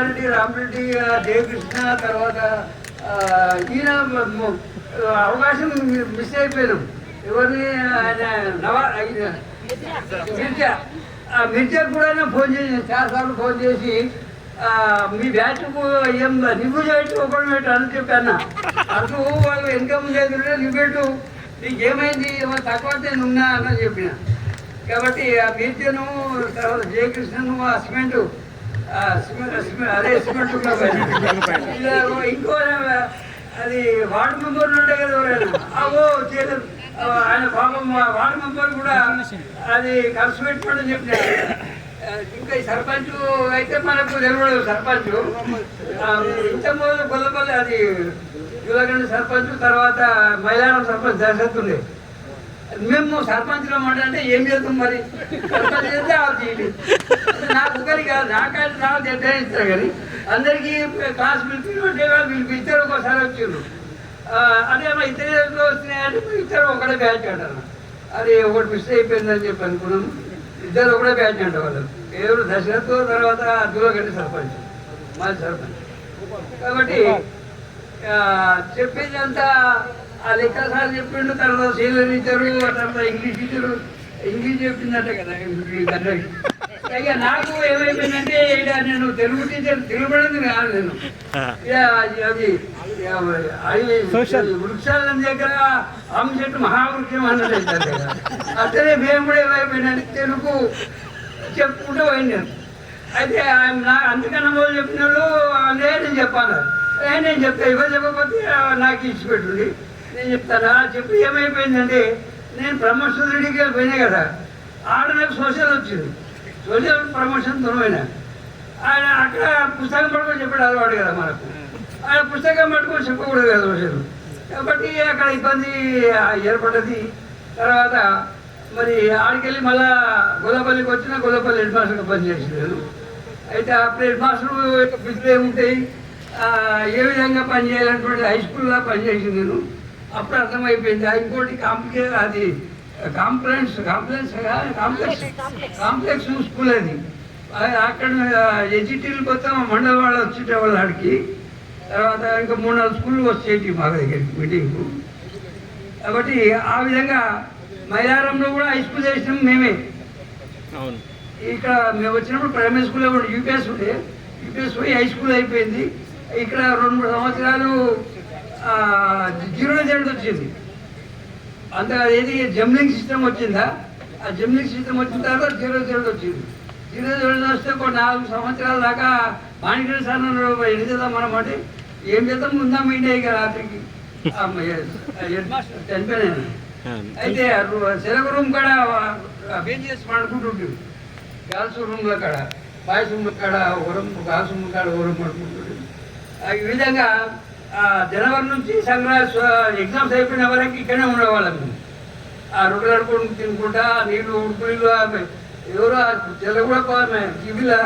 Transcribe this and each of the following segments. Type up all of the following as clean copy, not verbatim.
చెన్నారెడ్డి, రామరెడ్డి, జయకృష్ణ, తర్వాత ఈయన అవకాశం మిస్ అయిపోయినాం. ఎవరిని మిర్జా కూడా ఫోన్ చేసి చాలాసార్లు ఫోన్ చేసి మీ బ్యాచ్కు ఏం నువ్వు చేయటం ఒకటి పెట్టు అని చెప్పాను. అటు వాళ్ళు ఇన్కమ్ లేదు, నువ్వు పెట్టు, నీకేమైంది తక్కువ నున్నా అని చెప్పిన. కాబట్టి ఆ మిర్జాను, తర్వాత జయకృష్ణను, ఆ సిమెంట్ అదే సిమెంట్ ఇంకో అది వార్డు మెంబర్లు ఉండే కదా ఎవరైనా అవో చేయలేదు. ఆయన పాపం వార్డు మెంబర్ కూడా అది ఖర్చు పెట్టుకోవడం చెప్పినారు. ఇంకా ఈ సర్పంచ్ అయితే మనకు తెలియదు. సర్పంచ్ ఇంతకుముందు గొల్లపల్లి అది జూలగండి సర్పంచ్, తర్వాత మైలారం సర్పంచ్ దర్శతుండే. మేము సర్పంచ్లో అంటే ఏం చేస్తాం మరి, సర్పంచ్ చేస్తే ఆ తీయండి. నాకు ఒకరి కాదు, నాకైతే నాకు నిర్ణయిస్తారు కానీ అందరికీ క్లాస్ పిలిపించే వాళ్ళు పిలిపిస్తారు. ఒకసారి వచ్చారు అంటే మా ఇద్దరు వస్తున్నాయంటే ఇద్దరు ఒకటే బ్యాచ్ అంటారు. అది ఒకటి మిస్ అయిపోయిందని చెప్పి అనుకున్నాము. ఇద్దరు ఒకటే బ్యాచ్ అంట వాళ్ళు. ఎవరు దశరథ్, తర్వాత జూలగండి సర్పంచ్, మాది సర్పంచ్. కాబట్టి చెప్పేది అంతా ఆ లెక్క సార్ చెప్పిండు. తర్వాత సీనియర్ ఇచ్చారు, తర్వాత ఇంగ్లీష్ ఇచ్చారు. ఇంగ్లీష్ చెప్పిందంటే కదా అందరికి. ఇక నాకు ఏమైపోయిందంటే ఇక నేను తెలుగు టీచర్ తెలుగుబడింది కాదు. నేను అది వృక్షాల దగ్గర ఆమె చెట్టు మహావృక్షం అన్నది అవుతుంది కదా. అట్లనే మేము కూడా ఏమైపోయిందంటే తెలుగు చెప్పుకుంటూ పోయింది నేను. అయితే అందుకన్నా వాళ్ళు చెప్పిన వాళ్ళు నేను చెప్పాను. నేను చెప్తా, ఇవ్వ చెప్పకపోతే నాకు ఇచ్చి పెట్టుండి నేను చెప్తాను. చెప్పి ఏమైపోయిందంటే నేను ప్రమోషన్ రెడీకి పోయినా కదా, ఆడ నాకు సోషల్ వచ్చింది. సోషల్ ప్రమోషన్ దూరమైన ఆయన అక్కడ పుస్తకం పట్టుకొని చెప్పాడు అలవాడు కదా మనకు. ఆయన పుస్తకం పట్టుకొని చెప్పకూడదు కదా సోషల్. కాబట్టి అక్కడ ఇబ్బంది ఏర్పడ్డది. తర్వాత మరి ఆడికెళ్ళి మళ్ళా గొల్లపల్లికి వచ్చిన గొల్లపల్లి హెడ్ మాస్టర్గా పనిచేసింది నేను. అయితే అప్పుడు హెడ్ మాస్టర్ బిజులు ఏముంటాయి, ఏ విధంగా పనిచేయాలన్నటువంటి హై స్కూల్లో పనిచేసింది నేను. అప్పుడు అర్థమైపోయింది. ఇంకోటి అది కాంప్లెక్స్ స్కూల్ అది. అక్కడ ఎడ్జిటీలు మొత్తం మండల వాళ్ళు వచ్చేటవాళ్ళు ఆడికి. తర్వాత ఇంకా 3-4 స్కూళ్ళు వచ్చేటి మా దగ్గరికి మీటింగ్కు. కాబట్టి ఆ విధంగా మైలారంలో కూడా హై స్కూల్ చేసినాం మేమే. ఇక్కడ మేము వచ్చినప్పుడు ప్రైమరీ స్కూల్లో కూడా యూపీఎస్ ఉండే, యూపీఎస్ పోయి హై స్కూల్ అయిపోయింది. ఇక్కడ 2-3 సంవత్సరాలు 0 రిజల్ట్ వచ్చింది. అంత ఏది జంబ్లింగ్ సిస్టమ్ వచ్చిందా, ఆ జంబ్లింగ్ సిస్టమ్ వచ్చిన తర్వాత 0 రిజల్ట్ వచ్చింది. 0 రిజల్ట్ వస్తే ఒక 4 సంవత్సరాల దాకా మాణిక్య సార్ ఎన్ని చేద్దాం మనం అంటే ఏం చేద్దాం ముందా మీడియా ఇక రాత్రికి చనిపోయాను. అయితే సెలవు రూమ్ కాడ బేంజెస్ పడుకుంటుంటుంది. గర్ల్స్ రూమ్ల కాడ, బాయ్స్ రూమ్ల కాడ ఓరం, గర్ల్స్ రూమ్ కాడ ఓరం పడుకుంటుంది. ఈ విధంగా జనవరి నుంచి సంక్రాంతి ఎగ్జామ్స్ అయిపోయిన వరకు ఇక్కడే ఉండేవాళ్ళం. ఆ రొట్టెలు అడుకొని తినుకుంటా నీళ్ళు ఉడుకులు. ఎవరు తెల్ల కూడా ఇవిలా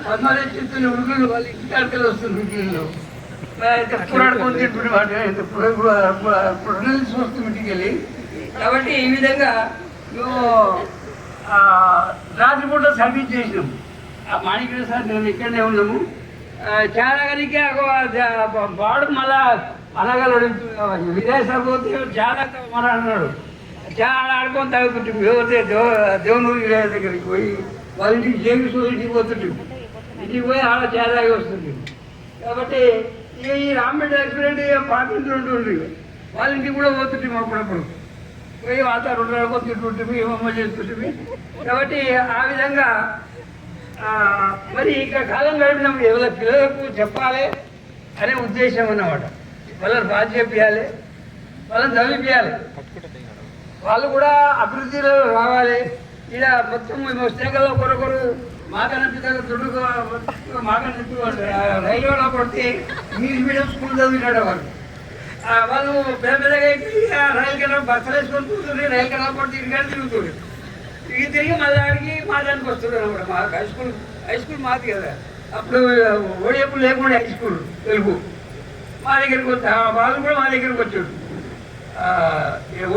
పద్మాల చెప్తున్న ఉడుకులు వాళ్ళు ఇంటికాడికెళ్ళి వస్తుంది. ఉడుకులు పురాడుకొని తింటుండే వాటి వస్తుంది ఇంటికి వెళ్ళి. కాబట్టి ఈ విధంగా మేము రాత్రిపూట సర్వీస్ చేసినాం. ఆ మాణిక్య సార్ నేను ఇక్కడనే ఉన్నాము. చాలా కనుక వాడు మళ్ళా అనగలడు విదేశాలు పోతే చాలా మన అన్నాడు. చాలా ఆడుకొని తాగుతుంటాం. ఎవరితే దేవుని దగ్గరికి పోయి వాళ్ళ ఇంటికి జేబీసు ఇంటికి పోతుంటాం. ఇంటికి పోయి ఆడ చాలా వస్తుంది. కాబట్టి ఈ రాంబెడ్ యాక్సిడెంట్ పార్టీలు ఉంటుండ్రి, వాళ్ళ ఇంటికి కూడా పోతుంటాం. అప్పుడప్పుడు పోయి వాళ్ళ 2 రోజులకు తింటుంటాం, ఏమమ్మ చేస్తుంటాం. కాబట్టి ఆ విధంగా మరి ఇక్కడ కాలం గడిపినప్పుడు ఎవరి పిల్లలకు చెప్పాలి అనే ఉద్దేశం అన్నమాట. వాళ్ళని బాధ చేయాలి, వాళ్ళని చదివించాలి, వాళ్ళు కూడా అభివృద్ధిలో రావాలి. ఇలా మొత్తం పుస్తకాల్లో ఒకరొకరు మాకనిపిస్తే దుడ్డుకు మాకనిపి రైల్వేలో పడితే ఇంగ్లీష్ మీడియం స్కూల్ చదివినాడు వాళ్ళు. వాళ్ళు పెద్దగా రైలు కింద బస్సులు వేసుకొని కూర్చుని రైలు కింద పడితే ఇంటికాడ తిరుగుతుంది. తిరిగి మళ్ళీ ఆడికి మా దానికి వస్తున్నాడు అనమాట. మా హై స్కూల్ మాది కదా, అప్పుడు ఓడియప్పుడు లేకుండా హై స్కూల్ తెలుగు మా దగ్గరికి వచ్చి వాళ్ళు కూడా మా దగ్గరికి వచ్చాడు.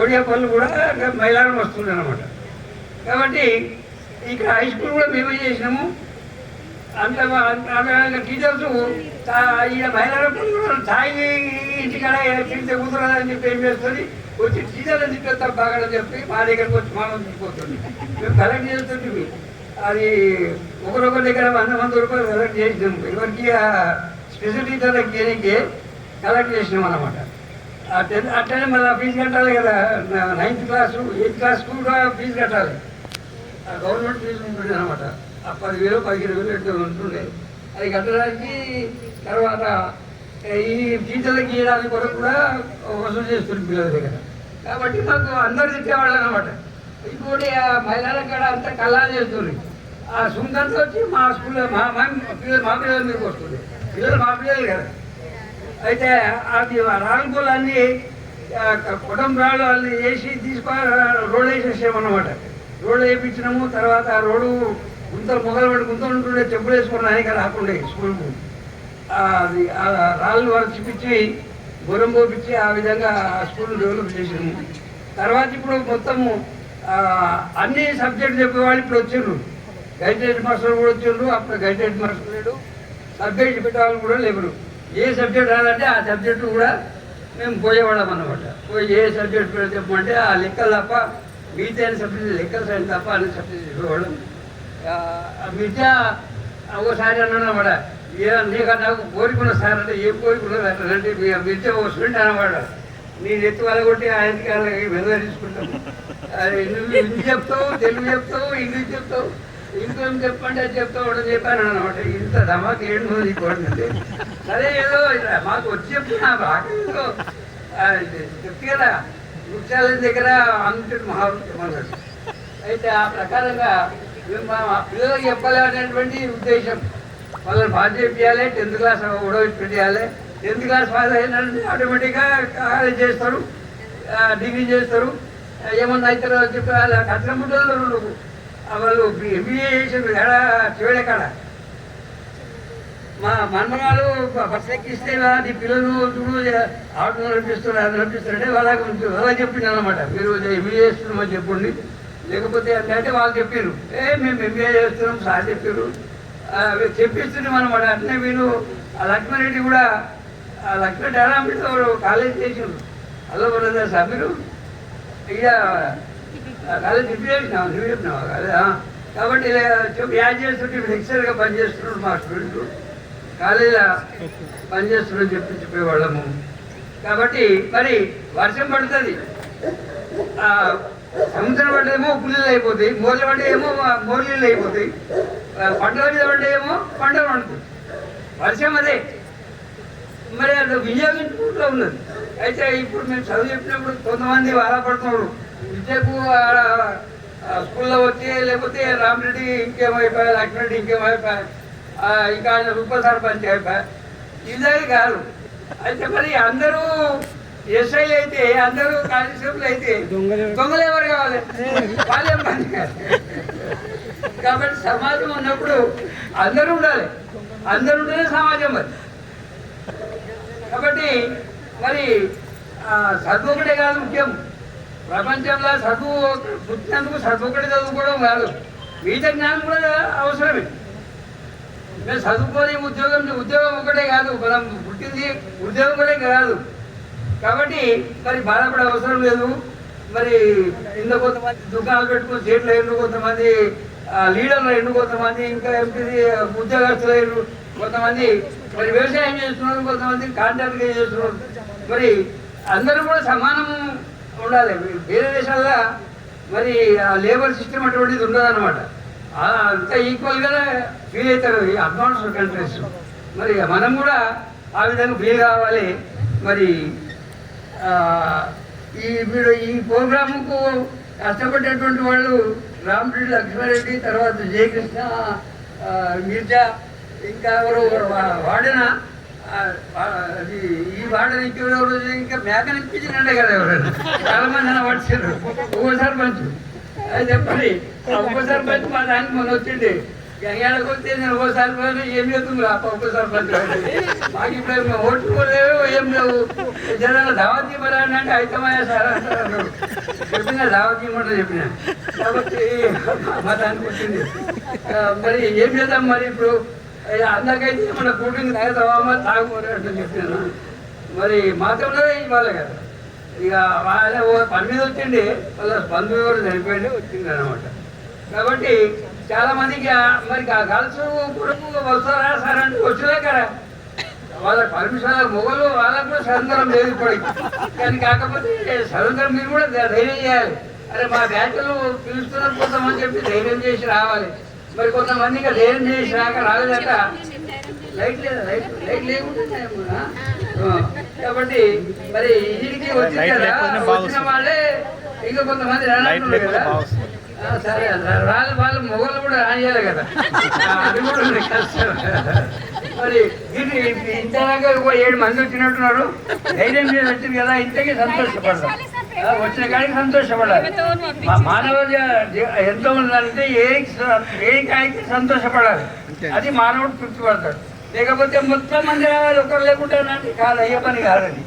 ఓడియా పనులు కూడా మైలారం వస్తుంది అనమాట. కాబట్టి ఇక్కడ హై స్కూల్ కూడా మేమే చేసినాము. అంత టీచర్స్ ఈ మహిళలకు స్థాయి ఇంటికాడ తింటే కుదరదని చెప్పి ఏం చేస్తుంది వచ్చి టీచర్లు తిట్టేస్తారు బాగా చెప్పి మా దగ్గరకు వచ్చి మనం తిరిగిపోతుంది. మేము కలెక్ట్ చేస్తుంది అది ఒకరొకరి దగ్గర 100 రూపాయలు కలెక్ట్ చేసినాం. ఎవరికి స్పెషల్ టీచర్లకు చేయడానికి కలెక్ట్ చేసినాం అన్నమాట. అట్లనే మళ్ళీ ఫీజు కట్టాలి కదా, 9th క్లాసు 8th క్లాస్కు కూడా ఫీజు కట్టాలి. గవర్నమెంట్ ఫీజు ఉంటుంది అనమాట. 10,000 15,000 ఎట్లా ఉంటుండే. అది కట్టడానికి తర్వాత ఈ టీచర్లకు ఇవ్వడానికి కొరకు కూడా వసూలు చేస్తుంది పిల్లల దగ్గర. కాబట్టి మాకు అందరు తిట్టేవాళ్ళు అనమాట. ఇంకోటి ఆ మహిళల కాడ అంతా కల్లా చేస్తుంది. ఆ సుందరంతో వచ్చి మా స్కూల్లో మా పిల్లల మీదకి వస్తుంది. పిల్లలు మా పిల్లలు కదా. అయితే అది రాళ్ళపూలు అన్నీ కుటుంబాలు అన్ని వేసి రోడ్డు వేసేసామన్నమాట. రోడ్డు వేయించినాము. తర్వాత ఆ రోడ్డు గుంతలు మొదలు గుంతలు ఉంటుండే చెప్పులు వేసుకుని ఆయన రాకుండే స్కూల్కు. అది రాళ్ళు వరకు చూపించి గురం పోపించి ఆ విధంగా ఆ స్కూల్ డెవలప్ చేసాము. తర్వాత ఇప్పుడు మొత్తము అన్ని సబ్జెక్టులు చెప్పేవాళ్ళు ఇప్పుడు వచ్చారు. గైడెడ్ మాస్టర్లు కూడా వచ్చారు. అప్పుడు గైడెడ్ మాస్టర్ లేడు, సబ్జెక్ట్ పెట్టేవాళ్ళు కూడా లేరు. ఏ సబ్జెక్ట్ రాలంటే ఆ సబ్జెక్టు కూడా మేము పోయేవాళ్ళం అన్నమాట. పోయి ఏ సబ్జెక్ట్ పెడితే చెప్పమంటే ఆ లెక్కలు తప్ప మిగతా సబ్జెక్ట్ లెక్కలు సైన్స్ తప్ప అన్ని సబ్జెక్ట్ చెప్పేవాళ్ళం. మిగతా ఒకసారి అన్నాను అన్నమాట, నీకు నాకు కోరికున్న సార్ అంటే ఏం కోరికున్నది అంటే మిగతా ఒక స్టూడెంట్ అన్నమాట. నేను ఎత్తు వాళ్ళగొట్టి ఆయనకి వాళ్ళకి వెదవరించుకుంటాము. నువ్వు హిందీ చెప్తావు, తెలుగు చెప్తావు, ఇంగ్లీష్ చెప్తావు, ఇంకేం చెప్పండి అది చెప్తావు అని చెప్పాను అనమాట. ఇంత ధమాకి ఏడు తీసుకోండి. సరే ఏదో మాకు వచ్చి చెప్తున్నా బాగా చెప్తే కదా వృక్షాల దగ్గర అంతటి మహావృత్యం అన్నాడు. అయితే ఆ ప్రకారంగా మేము మా పిల్లలకు చెప్పాలనేటువంటి ఉద్దేశం. వాళ్ళని పాస్ చేయాలి, 10th క్లాస్ కూడా పెట్టేయాలి. 10th క్లాస్ పాస్ అయినంటే ఆటోమేటిక్గా కాలేజ్ చేస్తారు, డిగ్రీ చేస్తారు. ఏమన్నా అవుతారో చెప్పి వాళ్ళ కష్టముంటారు. వాళ్ళు ఎంబీఏ చేసారు ఎడ చివరి కాడ. మా మనమరాలు బస్ ఎక్కిస్తే నీ పిల్లలు చూడు ఆటో నడిపిస్తున్నారు, అది నడిపిస్తారంటే వాళ్ళ చెప్పింది అనమాట. మీరు ఎంబీఏ చేస్తున్నామని చెప్పండి, లేకపోతే అంటే వాళ్ళు చెప్పారు మేము ఎంబీఏ చేస్తున్నాం సార్ చెప్పారు చెప్పిస్తున్నాం అనమాట. అట్లనే వీళ్ళు ఆ లక్ష్మారెడ్డి కూడా ఆ లక్ష్మీ డైరామితో కాలేజ్ చేసారు. అలా ఉన్నదా సార్ మీరు ఇక కాలేజ్ చెప్పినావు నువ్వు చెప్పినావు కదా. కాబట్టి యాడ్ చేస్తుంటే లెక్చర్గా పనిచేస్తున్నాడు మా స్టూడెంట్, కాలేజీలో పనిచేస్తున్నాడు చెప్పేవాళ్ళము. కాబట్టి మరి వర్షం పడుతుంది, సముద్రం పడితే ఏమో పుల్లలు అయిపోతాయి, మోర్లు పడితే ఏమో మోర్లీళ్ళు అయిపోతాయి, పంటల మీద పడితే ఏమో పంటలు పండుతాయి. వర్షం అదే మరి అది వినియోగించుకుంటూ ఉన్నది. అయితే ఇప్పుడు మేము చదువు చెప్పినప్పుడు కొంతమంది బాధపడుతున్నారు. విద్యకు స్కూల్లో వచ్చి లేకపోతే రామరెడ్డి ఇంకేమైపోయా, లక్ష్మరెడ్డి ఇంకేమైపోయా, ఇంకా ఆయన ఉప సర్పంచ్ అయిపోయా, ఇదే కాదు. అయితే మరి అందరూ ఎస్ఐలు అయితే అందరూ కానిస్టేబుల్ అయితే దొంగలు ఎవరు కావాలి? వాళ్ళేం పని కాదు. కాబట్టి సమాజం ఉన్నప్పుడు అందరూ ఉండాలి, అందరూ ఉంటేనే సమాజం. మరి కాబట్టి మరి చదువు ఒకటే కాదు ముఖ్యం. ప్రపంచంలో చదువు పుట్టినందుకు చదువు ఒకటి చదువుకోవడం కాదు, మిగతా జ్ఞానం కూడా అవసరమే. మేము చదువుకొని ఉద్యోగం ఒకటే కాదు, మనం పుట్టింది ఉద్యోగం కూడా కాదు. కాబట్టి మరి బాధపడే అవసరం లేదు. మరి ఇంత కొంతమంది దుకాణాలు పెట్టుకుని సీట్లు అయ్యారు, కొంతమంది లీడర్లు అయ్యారు, కొంతమంది ఇంకా ఎంపీ ఉద్యోగస్తులు అయ్యారు, కొంతమంది మరి వ్యవసాయం చేస్తున్నారు, కొంతమంది కాంట్రాక్ట్గా చేస్తున్నారు. మరి అందరూ కూడా సమానం ఉండాలి. వేరే దేశాల్లో మరి లేబర్ సిస్టమ్ అటువంటిది ఉండదన్నమాట. అంతా ఈక్వల్గా ఫీల్ అవుతారు ఈ అడ్వాన్స్డ్ కంట్రీస్. మరి మనం కూడా ఆ విధంగా ఫీల్ కావాలి. మరి మీరు ఈ ప్రోగ్రాముకు కష్టపడేటువంటి వాళ్ళు రామరెడ్డి, లక్ష్మారెడ్డి, తర్వాత జయకృష్ణ, మిర్జా, ఇంకా ఎవరు వాడిన ఈ వాడని ఇంకెవరు ఇంకా మేకనిపించిందంటే కదా ఎవరైనా చాలా మంది అని పడిచారు. ఒక్కోసారి మంచి అది చెప్పండి. ఒక్కోసారి మంచి మా దానికి మొన్న వచ్చింది గంగాడకు వస్తే నేను ఒకసారి పోయినా ఏం చేస్తుంది ఒక్కోసారి మంచి మాకు ఇప్పుడు ఓట్లు కూడా లేవు, ఏం లేవు. జనాలు దావతీ మరి అంటే అయితమయ్యా సార్ అంటారు. చెప్పిన దావతీ కూడా చెప్పిన కాబట్టి మా దానికి వచ్చింది. మరి ఏం చేద్దాం మరి ఇప్పుడు అందరికైతే మన కూటింగ్ తాగుతావా తాగుపోరే అంటే చెప్పాను. మరి మాత్రంలో ఇవ్వాలి కదా. ఇక వాళ్ళ పని మీద వచ్చింది, వాళ్ళ బంధువు కూడా చనిపోయింది, వచ్చింది అనమాట. కాబట్టి చాలా మందికి మరి గర్ల్స్ కొడుకు వస్తారా సార్ అంటే వచ్చలే కదా. వాళ్ళ పర్మిషన్ మొగలు వాళ్ళకు కూడా స్వతంత్రం లేదు ఇప్పటికి. కానీ కాకపోతే స్వతంత్రం మీరు కూడా ధైర్యం చేయాలి. అరే మా బ్యాచ్లు పిలుస్తున్నారు కొంతమంది చెప్పి ధైర్యం చేసి రావాలి. మరి కొంతమంది ఇంకా ధైర్యం చేసి రాక రాలేదట. లైట్ లేదా లైట్ లేకుండా కాబట్టి మరి ఇంటికి వచ్చిన కదా, వచ్చిన వాళ్ళే ఇంకా కొంతమంది రానట్టున్నారు కదా. సరే వాళ్ళు మొగలు కూడా రానియాలి కదా, అది కూడా కష్టం. మరి ఇంతగా 7 మంది వచ్చినట్టున్నారు, ధైర్యం చేసి వచ్చింది కదా, ఇంతకీ సంతోషపడతాం. వచ్చిన కాడికి సంతోషపడాలి. మానవ ఎంతో ఉందంటే ఏ కాయకి సంతోషపడాలి, అది మానవుడు తృప్తిపడతాడు. లేకపోతే మొత్తం మంది రావాలి, ఒకరు లేకుండా కాదు, అయ్యే పని కాదని.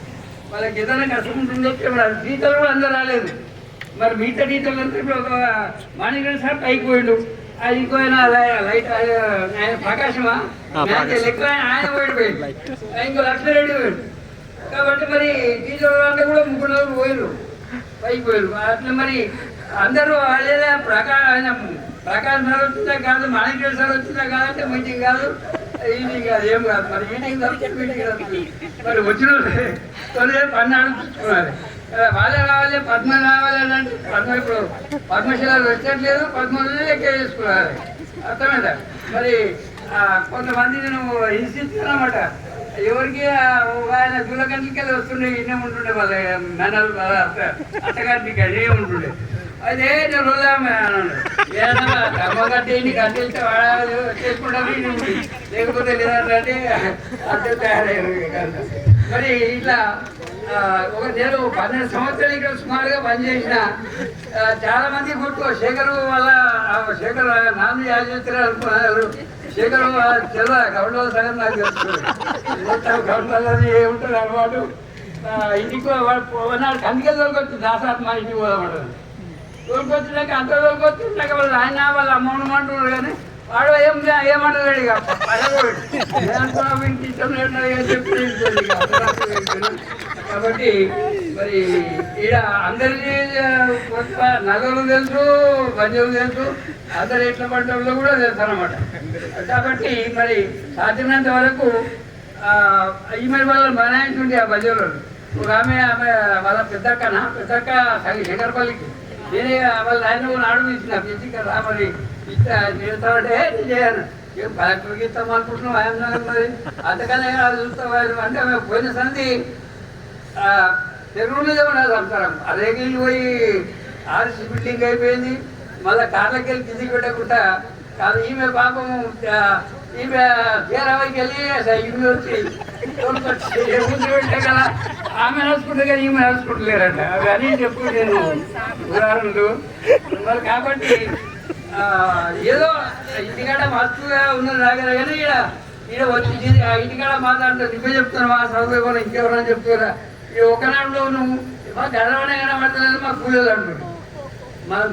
వాళ్ళకి ఏదైనా కష్టం ఉంటుందో టీచర్లు కూడా అందరూ రాలేదు. మరి మిగతా టీచర్లు అంతా ఇప్పుడు ఒక మాణిగ్రామ్ సార్ పైకి పోయిండు, అది ఇంకో లైట్ ఆయన ప్రకాశమా లెక్క ఆయన పోయిపోయింది, ఇంకో లక్ష్మీరెడ్డి పోయిండు. కాబట్టి మరి టీచర్లు అంటే కూడా 3 పోయిండు, పైకి పోయిండు. అట్లా మరి అందరూ వాళ్ళేదా ప్రకాశం సార్ వచ్చిందా కాదు, మాణిగ్రామ్ సార్ వచ్చిందా కాదంటే మీటింగ్ కాదు, ఈవినింగ్ కాదు, ఏం కాదు. మరి ఈవినింగ్ మరి వచ్చిన తొలి పన్నాడు చూసుకోవాలి. వాళ్ళే రావాలి, పద్మ రావాలి అంటే పద్మ ఇప్పుడు పద్మశాల వచ్చట్లేదు, పద్మలోనే లెక్క చేసుకురావాలి. అర్థమైందా? మరి కొంతమంది నేను ఇన్సిస్తున్నామాట, ఎవరికి ఆయన దూరగంటలకెళ్ళి వస్తుండే, ఇన్నే ఉంటుండే వాళ్ళ మేనల్ అత్తగారికి అదే ఉంటుండే. అదే నేను రోజామే అన్నాడు, కర్మ కట్టేయండి, కట్టేస్తే వాడాలి చేసుకుంటాను, లేకపోతే లేదంటే అర్థం తయారయ్యారు. మరి ఇట్లా నేను 12 సంవత్సరాలు ఇక్కడ సుమారుగా పనిచేసిన చాలా మంది గుర్తు. శేఖరు వాళ్ళ శేఖర్ నాన్న యాజేస్తారు అనుకున్నారు. శేఖరు తెల్ల గౌడల సగం నాకు తెలుస్తుంది, మొత్తం గౌడలని ఏముంటుంది అలవాటు. ఇంటికి నాడు కందికే తోలుకొచ్చింది, దాసాత్మ ఇంటికి పోదామంటారు. తోలుకొచ్చినాక అంత తోలుకొచ్చినాక వాళ్ళు ఆయన వాళ్ళ అమ్మను అంటున్నారు, కానీ వాడు ఏమంటలేడు. ఇక వీనికి ఇష్టం లేదు చెప్పి. కాబట్టి మరి ఈడ అందరికీ నగలు తెలుసు, బంజలు తెలుసు, అందరు ఎట్ల పడ్డంలో కూడా తెలుసు అనమాట. కాబట్టి మరి సాధ్యమైనంత వరకు ఈమె వాళ్ళని బనాయించుండే ఆ బంజలు. ఒక ఆమె వాళ్ళ పెద్దక్క శంకరపల్లికి నేనే వాళ్ళ ఆయన నాడు ఇచ్చిన పిచ్చిక రా మరి చేస్తామంటే చేయను, ఏం కలెక్టర్కి ఇస్తాం అనుకుంటున్నాం ఆయన మరి అంతకనే చూస్తాం అంటే మేము పోయిన సంది తెలుగు మీద ఉన్నది సంసారం. అరేగిళ్ళు పోయి ఆర్సీ బిల్డింగ్ అయిపోయింది, మళ్ళీ కార్లకి వెళ్ళి కిందికి పెట్టకుండా కాదు. ఈమె పాపం ఈమె తీరావైకి వెళ్ళి ఈమె వచ్చి పెట్టే కదా, ఆమె నడుచుకుంటే కానీ ఈమె నడుచుకుంటలేరంట. అవి అని చెప్పు నేను ఉదాహరణలు. మరి కాబట్టి ఏదో ఇంటికాడ మస్తుగా ఉన్నది రాగలరు, కానీ ఈడ వచ్చి ఇంటికాడ మాట్లాడుతారు. నువ్వే చెప్తాను మా చదువు ఇంకెవరైనా చెప్తారా, ఈ ఒకనాడులో నువ్వు మా గడవనే కనబడతలేదు, మా కూలీలు అంటున్నాడు.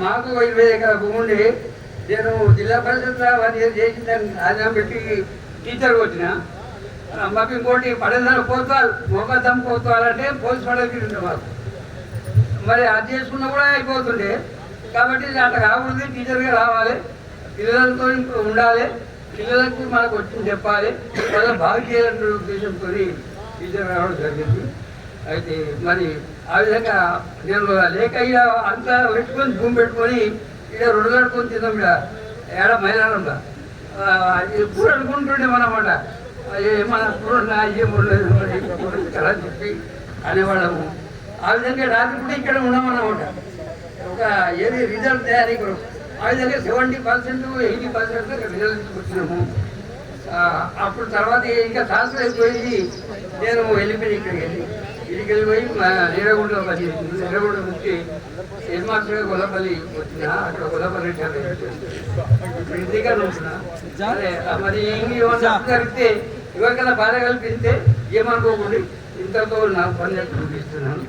మాకు 20 ఎకరాల భూమి ఉండి నేను జిల్లా పరిషత్ 1 year చేసిందని రాజీనామా పెట్టి టీచర్గా వచ్చిన. మాకు ఇంకోటి పడేదాన్ని కోతాలు మొగద్దం కోతాలంటే పోలీసు పడేది ఉండే మాకు. మరి అది చేసుకున్నా కూడా అయిపోతుండే. కాబట్టి అట్లా కాకూడదు, టీచర్గా రావాలి, పిల్లలతో ఉండాలి, పిల్లలకు మనకు వచ్చింది చెప్పాలి, వాళ్ళని బాగు చేయాలనే ఉద్దేశంతో టీచర్ రావడం జరిగింది. అయితే మరి ఆ విధంగా నేను లేక ఇక అంతా పెట్టుకొని భూమి పెట్టుకొని ఇక 2 కడుకొని తిన్నాం. ఇక ఏడ మైదానంగా కూర అనుకుంటుండే మనమాట, మన కూర ఏముండలేదు కదా అని చెప్పి అనేవాళ్ళము. ఆ విధంగా రాత్రి కూడా ఇక్కడ ఉన్నామన్నమాట. ఒక ఏది రిజల్ట్ తయారీ కొరకు ఆ విధంగా 70%, 80% రిజల్ట్ వచ్చినాము. అప్పుడు తర్వాత ఇంకా శాస్త్రం అయిపోయింది. నేను వెళ్ళిపోయి ఇక్కడికి వెళ్ళిపోయి నీరగుండలో పనిచేసింది. నీరగుండ నుంచి హెడ్ మాస్టర్గా గొల్లపల్లి వచ్చిన, అక్కడ గొల్లపల్లి ఇప్పుడు ఇంటిగా ఉంటున్నా. అదే మరి ఏమన్నా జరిగితే ఎవరికైనా బాధ కల్పిస్తే ఏమనుకోకుండా ఇంతతో నాకు పని చేసి చూపిస్తున్నాను.